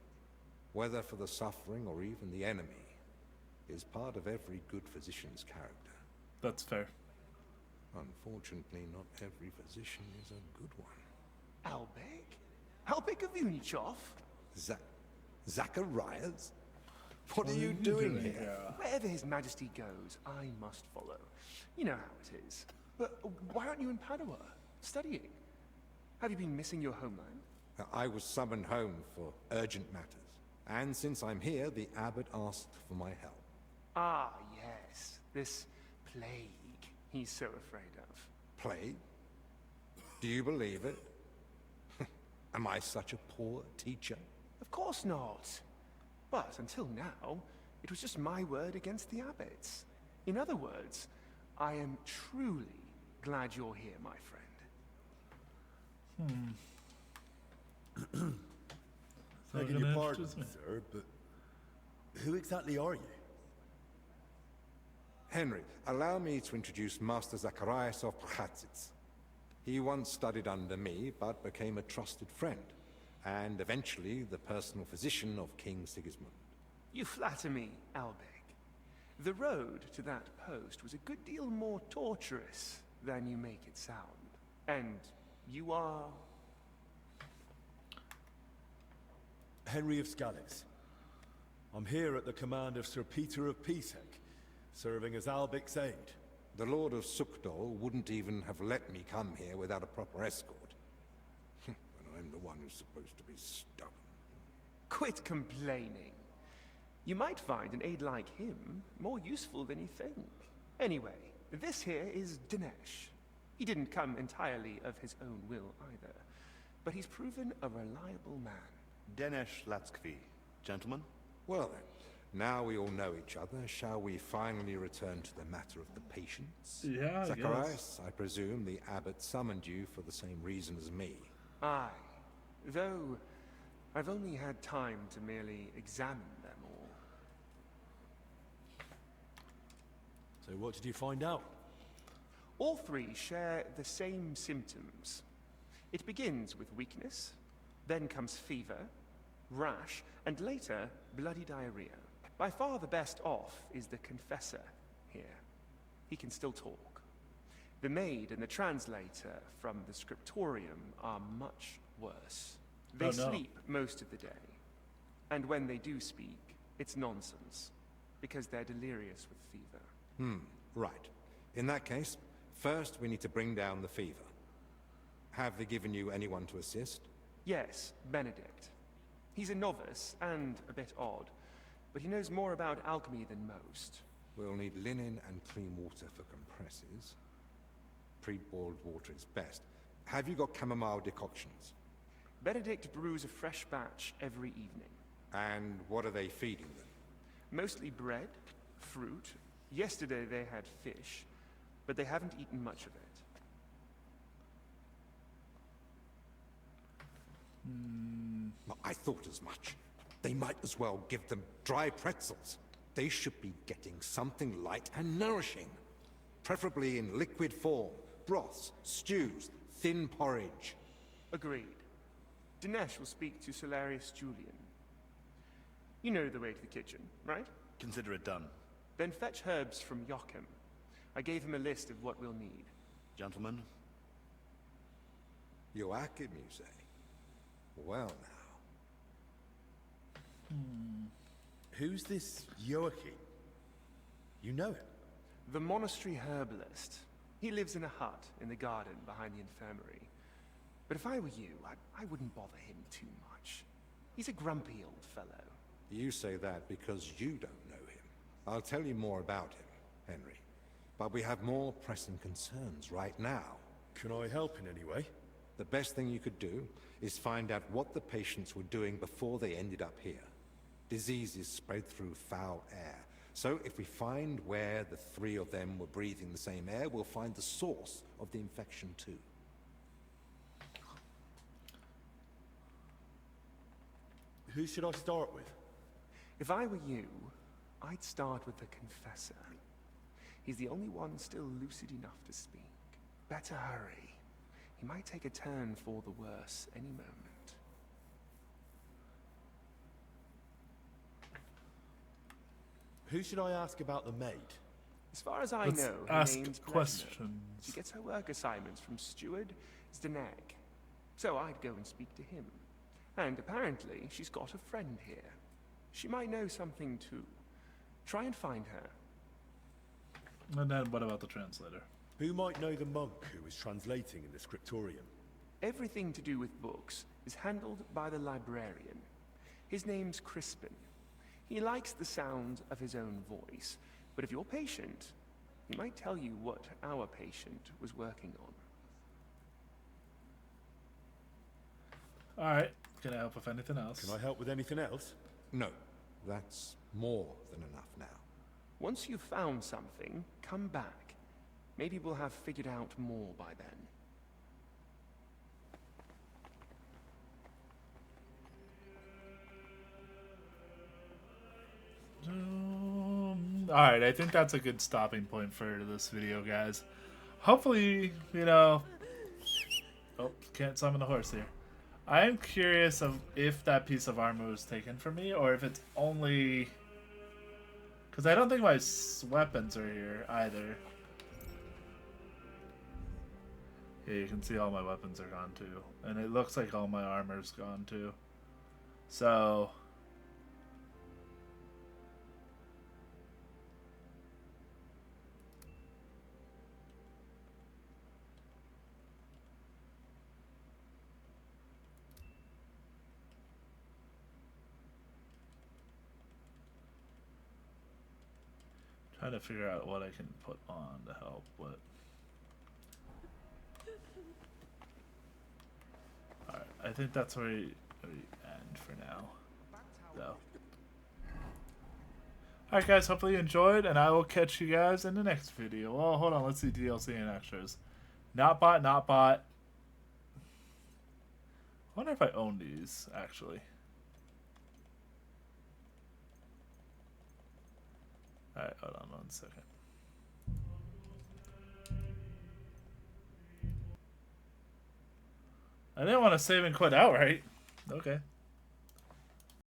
whether for the suffering or even the enemy, is part of every good physician's character. That's fair. Unfortunately, not every physician is a good one. Albig? Albig of Unichov? Zacharias? What are you doing here? Wherever His Majesty goes, I must follow. You know how it is. But why aren't you in Padua, studying? Have you been missing your homeland? I was summoned home for urgent matters. And since I'm here, the abbot asked for my help. Ah, yes. This plague he's so afraid of. Plague? Do you believe it? Am I such a poor teacher? Of course not. But until now, it was just my word against the abbots. In other words, I am truly glad you're here, my friend. Begging your pardon, sir, but who exactly are you? Henry, allow me to introduce Master Zacharias of Prchatzitz. He once studied under me, but became a trusted friend, and eventually the personal physician of King Sigismund. You flatter me, Albig. The road to that post was a good deal more torturous than you make it sound. And you are... Henry of Scalix. I'm here at the command of Sir Peter of Pisek, serving as Albic's aide. The Lord of Sukdol wouldn't even have let me come here without a proper escort. And I'm the one who's supposed to be stubborn. Quit complaining. You might find an aide like him more useful than you think. Anyway, this here is Dinesh. He didn't come entirely of his own will either, but he's proven a reliable man. Dinesh Latskvi, gentlemen. Well then, now we all know each other, shall we finally return to the matter of the patients? Yeah, Zacharias, I presume the abbot summoned you for the same reason as me. Aye, though I've only had time to merely examine them all. So what did you find out? All three share the same symptoms. It begins with weakness, then comes fever, rash, and later, bloody diarrhea. By far the best off is the confessor here. He can still talk. The maid and the translator from the scriptorium are much worse. They sleep most of the day. And when they do speak, it's nonsense, because they're delirious with fever. Right. In that case, first we need to bring down the fever. Have they given you anyone to assist? Yes, Benedict. He's a novice and a bit odd, but he knows more about alchemy than most. We'll need linen and clean water for compresses. Pre-boiled water is best. Have you got chamomile decoctions? Benedict brews a fresh batch every evening. And what are they feeding them? Mostly bread, fruit. Yesterday they had fish, but they haven't eaten much of it. I thought as much. They might as well give them dry pretzels. They should be getting something light and nourishing. Preferably in liquid form. Broths, stews, thin porridge. Agreed. Dinesh will speak to Solarius Julian. You know the way to the kitchen, right? Consider it done. Then fetch herbs from Joachim. I gave him a list of what we'll need. Gentlemen. Joachim, you say? Well now. Who's this Joachim? You know him? The monastery herbalist. He lives in a hut in the garden behind the infirmary. But if I were you, I wouldn't bother him too much. He's a grumpy old fellow. You say that because you don't know him. I'll tell you more about him, Henry. But we have more pressing concerns right now. Can I help in any way? The best thing you could do is find out what the patients were doing before they ended up here. Diseases spread through foul air. So if we find where the three of them were breathing the same air, we'll find the source of the infection too. Who should I start with? If I were you, I'd start with the confessor. He's the only one still lucid enough to speak. Better hurry. He might take a turn for the worse any moment. Who should I ask about the maid? As far as I Let's know, her ask name's Gretna. questions. She gets her work assignments from Steward Zdenag. So I'd go and speak to him. And apparently, she's got a friend here. She might know something too. Try and find her. And then what about the translator? Who might know the monk who is translating in the scriptorium? Everything to do with books is handled by the librarian. His name's Crispin. He likes the sound of his own voice, but if you're patient, he might tell you what our patient was working on. Alright, can I help with anything else? Can I help with anything else? No. That's more than enough now. Once you've found something, come back. Maybe we'll have figured out more by then. Alright, I think that's a good stopping point for this video, guys. Hopefully, you know... Oh, can't summon the horse here. I am curious of if that piece of armor was taken from me, or if it's only... Because I don't think my weapons are here, either. Yeah, you can see all my weapons are gone, too. And it looks like all my armor's gone, too. So... trying to figure out what I can put on to help, but... Alright, I think that's where we end for now. So. Alright guys, hopefully you enjoyed, and I will catch you guys in the next video. Well, hold on, let's see DLC and extras. Not bought, not bought. I wonder if I own these, actually. Alright, hold on 1 second. I didn't want to save and quit outright. Okay.